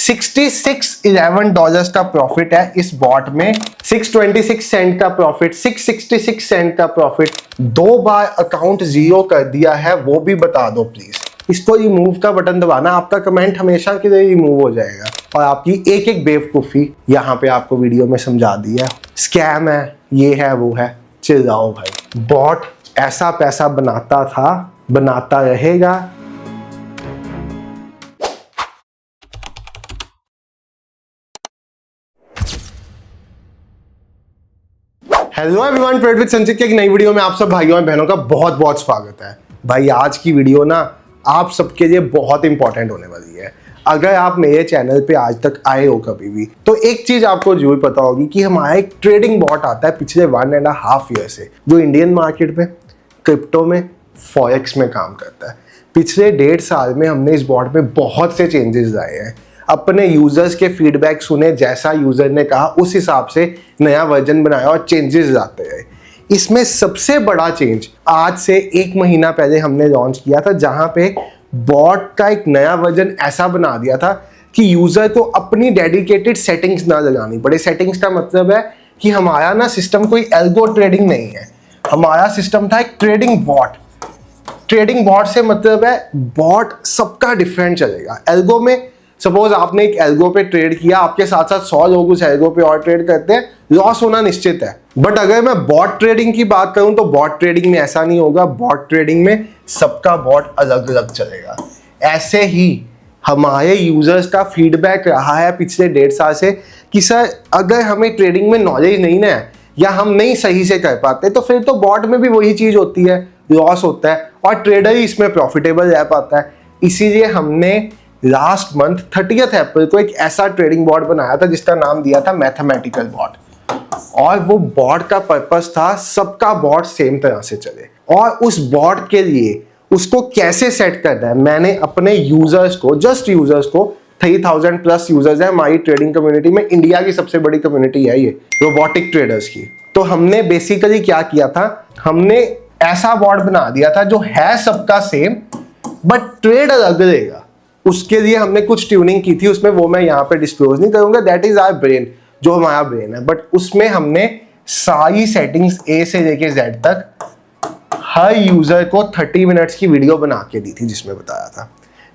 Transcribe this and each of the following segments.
$66.11 का प्रॉफिट है इस बॉट में, 626 सेंट का प्रॉफिट, 666 सेंट का प्रॉफिट। 2 बार अकाउंट जीरो कर दिया है, वो भी बता दो प्लीज। इसको रिमूव का बटन दबाना, आपका कमेंट हमेशा के लिए रिमूव हो जाएगा और आपकी एक एक बेवकूफी यहाँ पे आपको वीडियो में समझा दी है। स्कैम है, ये है, वो है, चिल जाओ भाई। बॉट ऐसा पैसा बनाता था, बनाता रहेगा। हेलो एवरीवन, ट्रेड विद संचित की एक नई वीडियो में आप सब भाइयों और बहनों का बहुत बहुत स्वागत है। भाई आज की वीडियो ना आप सबके लिए बहुत इंपॉर्टेंट होने वाली है। अगर आप मेरे चैनल पे आज तक आए हो कभी भी, तो एक चीज आपको जरूर पता होगी कि हमारा एक ट्रेडिंग बॉट आता है पिछले 1.5 ईयर से, जो इंडियन मार्केट में, क्रिप्टो में, फॉरेक्स में काम करता है। पिछले 1.5 साल में हमने इस बॉट में बहुत से चेंजेस लाए हैं, अपने यूजर्स के फीडबैक सुने, जैसा यूजर ने कहा उस हिसाब से नया वर्जन बनाया और चेंजेस लाते गए। इसमें सबसे बड़ा चेंज आज से 1 महीना पहले हमने लॉन्च किया था, जहां पे बॉट का एक नया वर्जन ऐसा बना दिया था कि यूजर को अपनी डेडिकेटेड सेटिंग्स ना लगानी पड़े। सेटिंग्स का मतलब है कि हमारा ना सिस्टम कोई एल्गो ट्रेडिंग नहीं है, हमारा सिस्टम था एक ट्रेडिंग बॉट। ट्रेडिंग बॉट से मतलब है बॉट सबका डिफरेंट चलेगा। एल्गो में सपोज आपने एक एल्गो पे ट्रेड किया, आपके साथ साथ 100 लोग उस एल्गो पे और ट्रेड करते हैं, लॉस होना निश्चित है। बट अगर मैं बॉट ट्रेडिंग की बात करूं तो बॉट ट्रेडिंग में ऐसा नहीं होगा। बॉट ट्रेडिंग में सबका बॉट अलग अलग चलेगा। ऐसे ही हमारे यूजर्स का फीडबैक रहा है पिछले 1.5 साल से कि सर अगर हमें ट्रेडिंग में नॉलेज नहीं ना है या हम नहीं सही से कर पाते, तो फिर तो बॉट में भी वही चीज होती है, लॉस होता है और ट्रेडर ही इसमें प्रॉफिटेबल रह पाता है। इसीलिए हमने लास्ट मंथ 30 अप्रैल को एक ऐसा ट्रेडिंग बॉट बनाया था जिसका नाम दिया था मैथमेटिकल बॉट। और वो बॉट का पर्पस था सबका बॉट सेम तरह से चले। और उस बॉट के लिए उसको कैसे सेट करना है, मैंने अपने यूजर्स को, जस्ट यूजर्स को, 3000 प्लस यूजर्स है हमारी ट्रेडिंग कम्युनिटी में, इंडिया की सबसे बड़ी कम्युनिटी है ये रोबोटिक ट्रेडर्स की। तो हमने बेसिकली क्या किया था, हमने ऐसा बॉट बना दिया था जो है सबका सेम बट ट्रेड अलग रहेगा। उसके लिए हमने कुछ ट्यूनिंग की थी, उसमें वो मैं यहाँ पे डिस्क्लोज नहीं करूंगा। दैट इज आवर ब्रेन, जो हमारा ब्रेन है। बट उसमें हमने सारी सेटिंग्स ए से लेके जेड तक हर यूजर को 30 मिनट्स की वीडियो बना के दी थी जिसमें बताया था।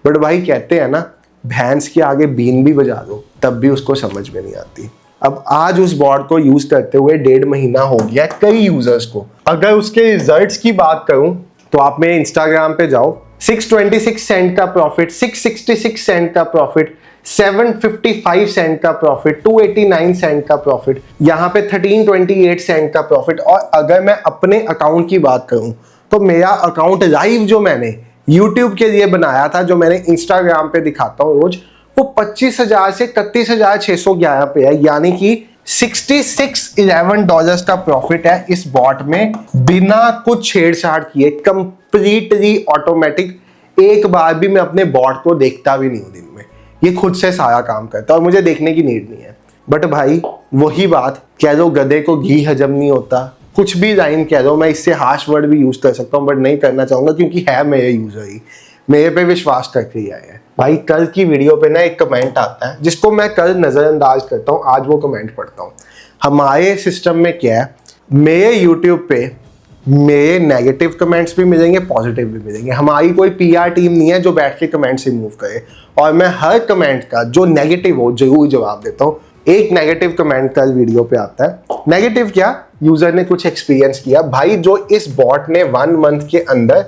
बट भाई कहते हैं ना, भैंस के आगे बीन भी बजा दो तब भी उसको समझ में नहीं आती। अब आज उस बॉट को यूज करते हुए 1.5 महीना हो गया कई यूजर्स को। अगर उसके रिजल्ट्स की बात करूं तो आप मेरे इंस्टाग्राम पे जाओ, 626 सेंट का प्रॉफिट, 666 सेंट का प्रॉफिट, 755 सेंट का प्रॉफिट, 289 सेंट का प्रॉफिट, यहाँ पे 1328 सेंट का प्रॉफिट। और अगर मैं अपने अकाउंट की बात करूं तो मेरा अकाउंट लाइव जो मैंने यूट्यूब के लिए बनाया था, जो मैंने इंस्टाग्राम पे दिखाता हूं रोज, वो 25,000 से 31,611 पे है। यानी कि $66.11 का प्रॉफिट है इस बॉट में, बिना कुछ छेड़छाड़ किए, कंप्लीटली ऑटोमेटिक। एक बार भी मैं अपने बॉट को देखता भी नहीं हूं दिन में, ये खुद से सारा काम करता है और मुझे देखने की नीड नहीं है। बट भाई वही बात कह दो, गधे को घी हजम नहीं होता, कुछ भी लाइन कह दो, मैं इससे हार्श वर्ड भी यूज कर सकता हूँ बट नहीं करना चाहूंगा क्योंकि है मेरे यूजर ही, मेरे पे विश्वास करके ही आए हैं। भाई कल की वीडियो पे ना एक कमेंट आता है जिसको मैं कल नजरअंदाज करता हूँ, आज वो कमेंट पढ़ता हूँ। हमारे सिस्टम में क्या है, मेरे यूट्यूब पे मेरे नेगेटिव कमेंट्स भी मिलेंगे, पॉजिटिव भी मिलेंगे। हमारी कोई पीआर टीम नहीं है जो बैठ के कमेंट्स रिमूव करे, और मैं हर कमेंट का जो नेगेटिव हो जरूर जवाब देता हूँ। एक नेगेटिव कमेंट कल वीडियो पे आता है। नेगेटिव क्या, यूजर ने कुछ एक्सपीरियंस किया भाई, जो इस बॉट ने 1 मंथ के अंदर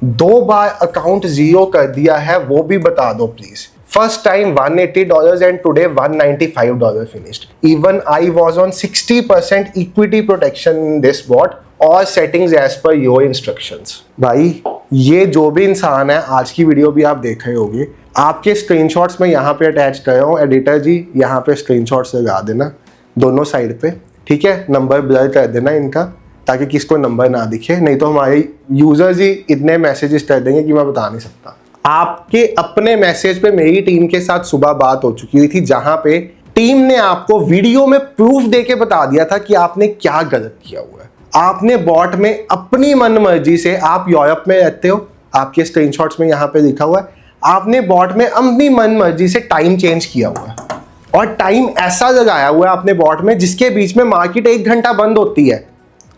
2 बार अकाउंट जीरो कर दिया है, वो भी बता दो please. First time $180 and today $195 finished. Even I was on 60% equity protection in this bot, और settings as per your instructions. भाई ये जो भी इंसान है, आज की वीडियो भी आप देख रहे होंगे, आपके स्क्रीनशॉट्स में यहाँ पे अटैच कर रहा हूँ। एडिटर जी यहाँ पे स्क्रीनशॉट्स लगा देना दोनों साइड पे, ठीक है। नंबर ब्लर कर देना इनका ताकि किसको नंबर ना दिखे, नहीं तो हमारे यूजर्स ही इतने मैसेजेस कर देंगे कि मैं बता नहीं सकता। आपके अपने मैसेज पे मेरी टीम के साथ सुबह बात हो चुकी हुई थी, जहां पे टीम ने आपको वीडियो में प्रूफ देके बता दिया था कि आपने क्या गलत किया हुआ है। आपने बॉट में अपनी मन मर्जी से, आप यूरोप में रहते हो, आपके स्क्रीनशॉट्स में यहाँ पे लिखा हुआ है, आपने बॉट में अपनी मन मर्जी से टाइम चेंज किया हुआ है और टाइम ऐसा लगाया हुआ है आपने बॉट में जिसके बीच में मार्केट 1 घंटा बंद होती है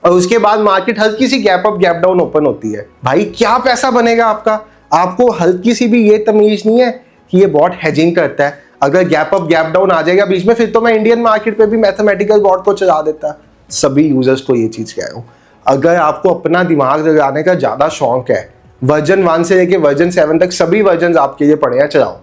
और उसके बाद मार्केट हल्की सी gap up gap down open होती है। भाई क्या पैसा बनेगा आपका? आपको हल्की सी भी ये तमीज नहीं है कि ये बॉट हेजिंग करता है। अगर गैप अप गैप डाउन आ जाएगा बीच में, फिर तो मैं इंडियन मार्केट पे भी मैथमेटिकल बॉट को चला देता। सभी यूजर्स को ये चीज कह रहा हूं, अगर आपको अपना दिमाग लगाने का ज्यादा शौक है, वर्जन 1 से लेके वर्जन 7 तक सभी वर्जन आपके लिए पड़े हैं, चलाओ,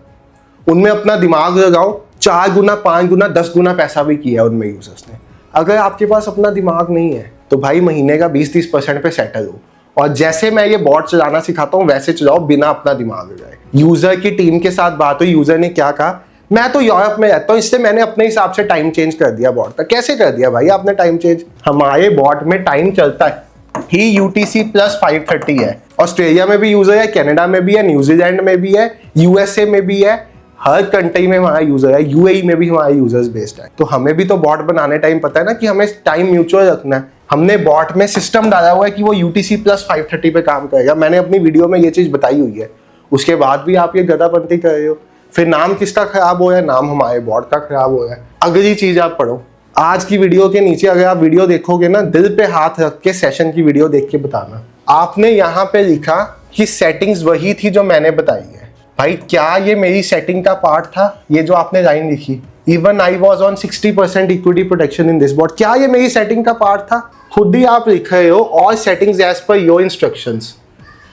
उनमें अपना दिमाग लगाओ। 4 गुना 5 गुना 10 गुना पैसा भी किया उनमें यूजर्स ने। अगर आपके पास अपना दिमाग नहीं है तो भाई महीने का 20-30% पे सेटल हो, और जैसे मैं ये बॉट चलाना सिखाता हूँ वैसे चलाओ बिना अपना दिमाग लगाए। यूजर की टीम के साथ बात हुई, यूजर ने क्या कहा, मैं तो यूरोप में रहता हूँ, इससे मैंने अपने हिसाब से टाइम चेंज कर दिया बॉट का। कैसे कर दिया भाई आपने टाइम चेंज? हमारे बॉट में टाइम चलता है ही UTC + 5:30 है। ऑस्ट्रेलिया में भी यूजर है, कनाडा में भी है, न्यूजीलैंड में भी है, USA में भी है, हर कंट्री में हमारा यूजर है, UAE में भी हमारे यूजर्स बेस्ड है। तो हमें भी तो बॉट बनाने टाइम पता है ना कि हमें टाइम म्यूचुअल रखना है। हमने बॉट में सिस्टम डाला हुआ है कि वो UTC + 5:30 पे काम करेगा। मैंने अपनी वीडियो में ये चीज बताई हुई है, उसके बाद भी आप ये गदापंती कर रहे हो। फिर नाम किसका खराब हो रहा है? नाम हमारे बॉट का खराब हो रहा है। अगली चीज आप पढ़ो, आज की वीडियो के नीचे अगर आप वीडियो देखोगे ना, दिल पे हाथ रख के सेशन की वीडियो देख के बताना, आपने यहाँ पे लिखा कि सेटिंग्स वही थी जो मैंने बताई है। भाई क्या ये मेरी सेटिंग का पार्ट था? ये जो आपने लाइन लिखी, even I was on 60% equity protection in this bot, क्या ये मेरी सेटिंग का पार्ट था? खुद ही आप लिख रहे हो और settings as per your instructions,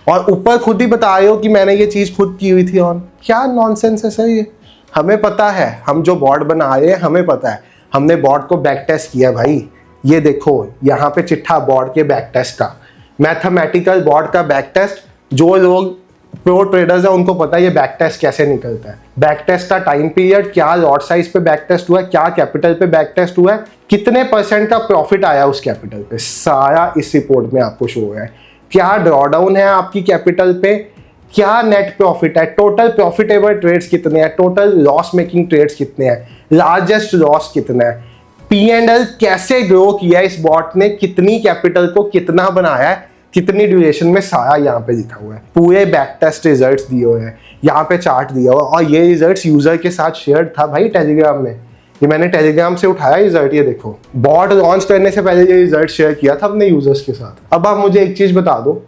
और ऊपर खुद ही बता रहे हो कि मैंने ये चीज खुद की हुई थी ऑन। क्या नॉनसेंस है सर ये? हमें पता है, हम जो बॉट बना रहे हैं हमें पता है, हमने बॉट को बैक टेस्ट किया। भाई ये देखो यहाँ पे चिट्ठा बॉट के बैक टेस्ट का, मैथमेटिकल बॉट का बैक टेस्ट। जो लोग प्रो ट्रेडर्स है उनको पता है ये बैक टेस्ट कैसे निकलता है। बैक टेस्ट का टाइम पीरियड, क्या लॉट साइज पे बैक टेस्ट हुआ है, क्या कैपिटल पे बैक टेस्ट हुआ है, कितने % का प्रॉफिट आया उस कैपिटल पे, सारा इस रिपोर्ट में आपको शो है। क्या ड्रॉडाउन है आपकी कैपिटल पे, क्या नेट प्रॉफिट है, टोटल प्रॉफिटेबल ट्रेड्स कितने हैं, टोटल लॉस मेकिंग ट्रेड्स कितने हैं, लार्जेस्ट लॉस कितना है, P&L कैसे ग्रो किया इस बॉट ने, कितनी कैपिटल को कितना बनाया है, कितनी ड्यूरेशन में, सारा यहाँ पे लिखा हुआ है। पूरे बैक टेस्ट रिजल्ट्स दिए हुए हैं, यहाँ पे चार्ट दिया हुआ, और ये रिजल्ट्स यूजर के साथ शेयर था भाई टेलीग्राम में। ये मैंने टेलीग्राम से उठाया रिजल्ट, ये देखो, बॉट लॉन्च करने से पहले ये रिजल्ट शेयर किया था अपने यूजर्स के साथ। अब आप मुझे एक चीज बता दो,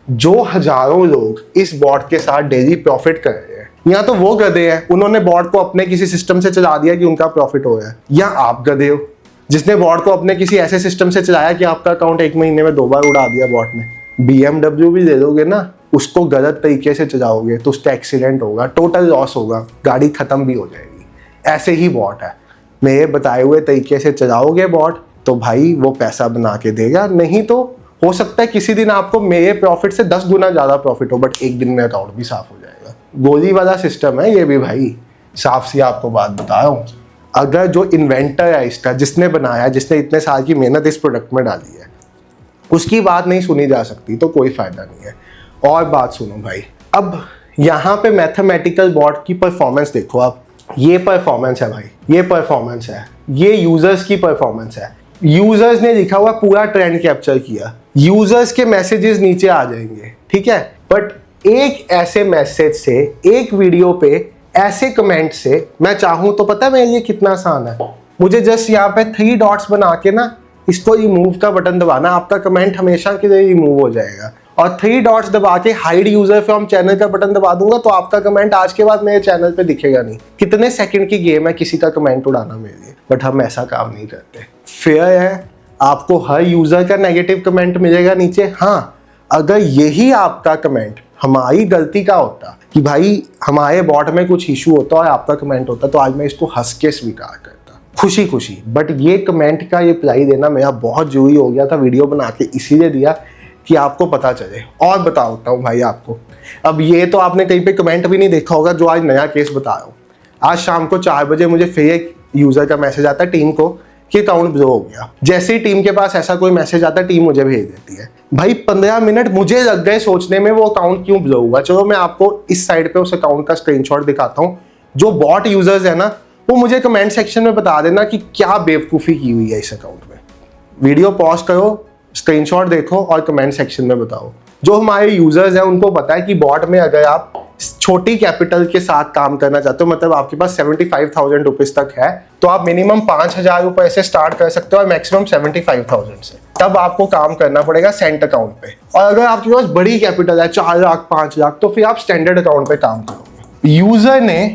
जो हजारों लोग इस बॉट के साथ डेली प्रॉफिट कर रहे हैं, या तो वो गधे हैं, उन्होंने बॉट को अपने किसी सिस्टम से चला दिया कि उनका प्रॉफिट हो रहा है, या आप गधे हो जिसने बॉट को अपने किसी ऐसे सिस्टम से चलाया कि आपका अकाउंट 1 महीने में 2 बार उड़ा दिया बॉट ने। BMW भी ले लोगे ना, उसको गलत तरीके से चलाओगे तो उसका एक्सीडेंट होगा, टोटल लॉस होगा, गाड़ी खत्म भी हो जाएगी। ऐसे ही बॉट है, मेरे बताए हुए तरीके से चलाओगे बॉट तो भाई वो पैसा बना के देगा। नहीं तो हो सकता है किसी दिन आपको मेरे प्रॉफिट से 10 गुना ज्यादा प्रॉफिट हो, बट एक दिन में अकाउंट भी साफ हो जाएगा। गोली वाला सिस्टम है ये भी भाई, साफ सी आपको बात बता रहा हूँ। अगर जो इन्वेंटर है इसका, जिसने बनाया, जिसने इतने साल की मेहनत इस प्रोडक्ट में डाली है, उसकी बात नहीं सुनी जा सकती तो कोई फायदा नहीं है। और बात सुनो भाई, अब यहाँ पे मैथमेटिकल बॉट की परफॉर्मेंस देखो आप, ये परफॉर्मेंस है भाई, ये परफॉर्मेंस है, ये यूजर्स की परफॉर्मेंस है। यूजर्स ने लिखा हुआ पूरा ट्रेंड कैप्चर किया, यूजर्स के मैसेजेस नीचे आ जाएंगे, ठीक है, बट एक ऐसे मैसेज से, एक वीडियो पे ऐसे कमेंट से मैं चाहूं तो पता है मेरे लिए कितना आसान है, मुझे जस्ट यहाँ पे 3 डॉट्स बना के ना इसको रिमूव का बटन दबाना, आपका कमेंट हमेशा के लिए रिमूव हो जाएगा। और 3 डॉट्स दबा के हाइड यूजर फ्रॉम चैनल का बटन दबा दूंगा तो आपका कमेंट आज के बाद मेरे चैनल पे दिखेगा नहीं। कितने सेकंड की गेम है किसी का कमेंट उड़ाना मेरे लिए, बट हम ऐसा काम नहीं करते। फेयर है, आपको हर यूजर का नेगेटिव कमेंट मिलेगा नीचे। हाँ, अगर यही आपका कमेंट हमारी गलती का होता कि भाई हमारे बॉट में कुछ इशू होता और आपका कमेंट होता तो आज मैं इसको हंस के स्वीकार करता, खुशी खुशी। बट ये कमेंट का रिप्लाई देना मेरा बहुत जरूरी हो गया था, वीडियो बना के इसीलिए दिया कि आपको पता चले। और बताता हूँ भाई आपको, अब ये तो आपने कहीं पे कमेंट भी नहीं देखा होगा जो आज नया केस बता रहा हूँ। आज शाम को 4 बजे मुझे फिर एक यूजर का मैसेज आता है टीम को कि अकाउंट ब्लो हो गया। जैसे ही टीम के पास ऐसा कोई मैसेज आता है, टीम मुझे भेज देती है। भाई 15 मिनट मुझे लग गए सोचने में वो अकाउंट क्यों ब्लो हुआ। चलो मैं आपको इस साइड पे उस अकाउंट का स्क्रीनशॉट दिखाता हूँ। जो बॉट यूजर्स है ना, वो मुझे कमेंट सेक्शन में बता देना कि क्या बेवकूफ़ी की हुई है इस अकाउंट में। वीडियो पॉज करो, स्क्रीनशॉट देखो और कमेंट सेक्शन में बताओ। जो हमारे यूजर्स हैं उनको पता है कि बॉट में अगर आप छोटी कैपिटल के साथ काम करना चाहते हो, मतलब आपके पास 75,000 रुपीज तक है, तो आप मिनिमम 5,000 रुपए से स्टार्ट कर सकते हो और मैक्सिमम 75,000 से। तब आपको काम करना पड़ेगा सेंट अकाउंट पे। और अगर आपके पास बड़ी कैपिटल है 4 लाख 5 लाख, तो फिर आप स्टैंडर्ड अकाउंट पे काम करोगे। यूजर ने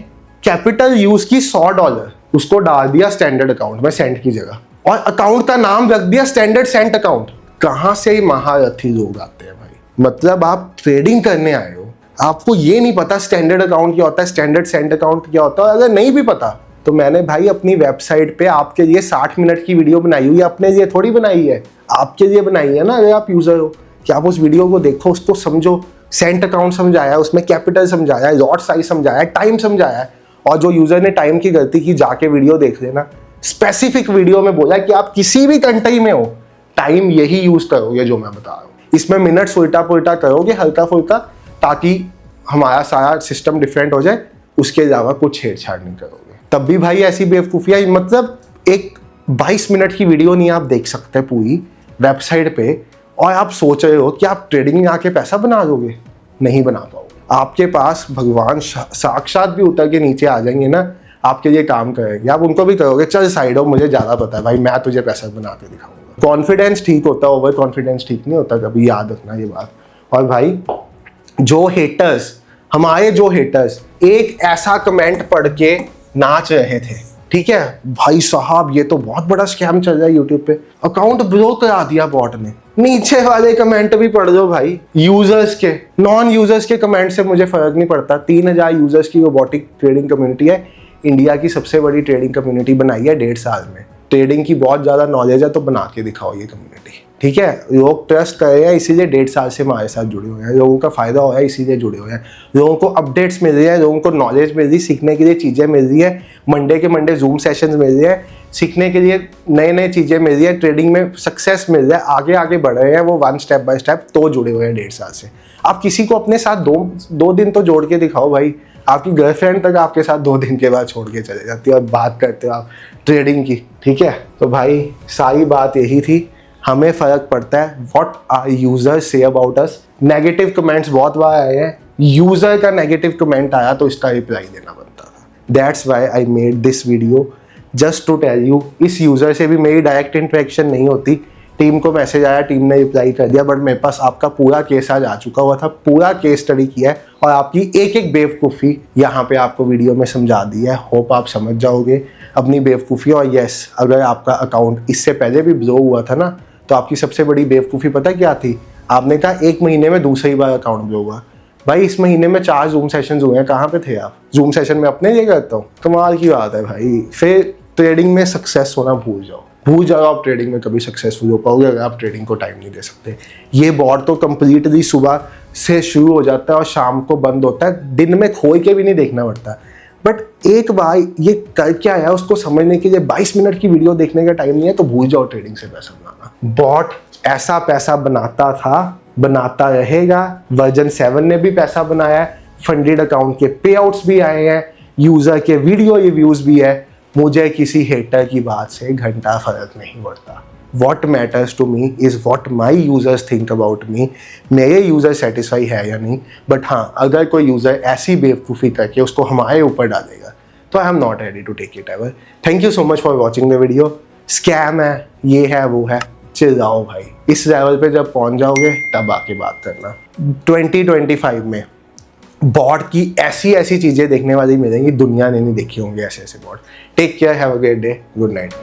कैपिटल यूज की $100, उसको डाल दिया स्टैंडर्ड अकाउंट में सेंट की जगह, और अकाउंट का नाम रख दिया स्टैंडर्ड सेंट अकाउंट। कहां से महारथी लोग आते हैं भाई। मतलब आप ट्रेडिंग करने आए हो, आपको ये नहीं पता स्टैंडर्ड अकाउंट क्या होता है, स्टैंडर्ड सेंट अकाउंट क्या होता है। अगर नहीं भी पता तो मैंने भाई अपनी वेबसाइट पे आपके लिए 60 मिनट की वीडियो बनाई हुई है, अपने लिए थोड़ी बनाई है, आपके लिए बनाई है ना। अगर आप यूजर हो कि आप उस वीडियो को देखो, उसको समझो। सेंट अकाउंट समझाया है, उसमें कैपिटल समझाया है, लॉट साइज समझाया है, टाइम समझाया है। और जो यूजर ने टाइम की गलती की, जाके वीडियो देख लेना। स्पेसिफिक वीडियो में बोला कि आप किसी भी कंट्री में हो, टाइम यही यूज करोगे जो मैं बता रहा हूँ। इसमें मिनट्स उल्टा पुल्टा करोगे हल्का फुल्का, ताकि हमारा सारा सिस्टम डिफरेंट हो जाए। उसके अलावा कुछ छेड़छाड़ नहीं करोगे। तब भी भाई ऐसी बेवकूफियां, मतलब एक 22 मिनट की वीडियो नहीं आप देख सकते पूरी वेबसाइट पे, और आप सोच रहे हो कि आप ट्रेडिंग में आके पैसा बना दोगे। नहीं बना पाओगे। आपके पास भगवान साक्षात भी उतर के नीचे आ जाएंगे ना, आपके लिए काम करेंगे। आप उनको भी कहोगे चल साइड हो, मुझे ज़्यादा पता है भाई, मैं तुझे पैसा बना के दिखाऊंगा। कॉन्फिडेंस ठीक होता है, ओवर कॉन्फिडेंस ठीक नहीं होता, कभी याद रखना ये बात। और भाई जो हेटर्स, हमारे जो हेटर्स एक ऐसा कमेंट पढ़ के नाच रहे थे, ठीक है भाई साहब ये तो बहुत बड़ा स्कैम चल रहा है यूट्यूब पे, अकाउंट ब्लॉक करा दिया बॉट ने। नीचे वाले कमेंट भी पढ़ दो भाई, यूजर्स के, नॉन यूजर्स के कमेंट से मुझे फर्क नहीं पड़ता। 3,000 यूजर्स की रोबोटिक ट्रेडिंग कम्युनिटी है, इंडिया की सबसे बड़ी ट्रेडिंग कम्युनिटी बनाई है 1.5 साल में। ट्रेडिंग की बहुत ज्यादा नॉलेज है, तो बना के दिखाओ ये कम्युनिटी, ठीक है। लोग ट्रस्ट कर रहे हैं, इसीलिए 1.5 साल से हमारे साथ जुड़े हुए हैं। लोगों का फायदा हो रहा है, इसीलिए जुड़े हुए हैं। लोगों को अपडेट्स मिल रही है, लोगों को नॉलेज मिल रही, सीखने के लिए चीज़ें मिल रही है। मंडे के मंडे जूम सेशंस मिल रहे हैं, सीखने के लिए नए नए चीज़ें मिल रही है। ट्रेडिंग में सक्सेस मिल रहा है, आगे आगे बढ़ रहे हैं वो, 1 स्टेप बाय स्टेप, तो जुड़े हुए हैं 1.5 साल से। आप किसी को अपने साथ दो दिन तो जोड़ के दिखाओ भाई। आपकी गर्लफ्रेंड तक आपके साथ 2 दिन के बाद छोड़ के चले जाती है और बात करते हो आप ट्रेडिंग की, ठीक है। तो भाई सारी बात यही थी, हमें फर्क पड़ता है what are users say about us. Negative comments बहुत बार आए हैं, यूजर का नेगेटिव कमेंट आया तो इसका रिप्लाई देना बनता था। That's why I made this video, just to tell you. इस यूजर से भी मेरी डायरेक्ट इंटरेक्शन नहीं होती, टीम को मैसेज आया, टीम ने रिप्लाई कर दिया, बट मेरे पास आपका पूरा केस आज आ चुका हुआ था, पूरा केस स्टडी किया है और आपकी एक एक बेवकूफ़ी यहाँ पे आपको वीडियो में समझा दी है। होप आप समझ जाओगे अपनी बेवकूफ़ी। और यस, अगर आपका अकाउंट इससे पहले भी ब्लो हुआ था ना, तो आपकी सबसे बड़ी बेवकूफ़ी पता क्या थी? आपने कहा 1 महीने में दूसरी बार अकाउंट ब्लो हुआ। भाई इस महीने में 4 जूम सेशंस हुए हैं, कहाँ पे थे आप? जूम सेशन में अपने लिए करता हूँ, कमाल की बात है भाई। फिर ट्रेडिंग में सक्सेस होना भूल जाओ, भूल जाओ आप ट्रेडिंग में कभी सक्सेसफुल हो पाओगे अगर आप ट्रेडिंग को टाइम नहीं दे सकते। ये बॉट तो कंप्लीटली सुबह से शुरू हो जाता है और शाम को बंद होता है, दिन में खोल के भी नहीं देखना पड़ता। बट एक बार ये कर क्या है उसको समझने के लिए 22 मिनट की वीडियो देखने का टाइम नहीं है, तो भूल जाओ ट्रेडिंग से पैसा बनाना। बॉट ऐसा पैसा बनाता था, बनाता रहेगा। वर्जन 7 ने भी पैसा बनाया है, फंडेड अकाउंट के पे आउट्स भी आए हैं, यूजर के वीडियो रिव्यूज भी है। मुझे किसी हेटर की बात से घंटा फर्क नहीं पड़ता। What matters to me is what my users think about me. मेरे यूजर सेटिस्फाई है या नहीं। बट हाँ, अगर कोई यूजर ऐसी बेवकूफ़ी करके उसको हमारे ऊपर डालेगा तो I am not ready to take it ever. Thank you so much for watching the video. Scam है, ये है, वो है, चिल जाओ भाई। इस लेवल पे जब पहुंच जाओगे तब आके बात करना। 2025 में बॉट की ऐसी ऐसी चीज़ें देखने वाली मिलेंगी, दुनिया ने नहीं देखी होंगी ऐसे ऐसे bot. Take care, have a great day, good night.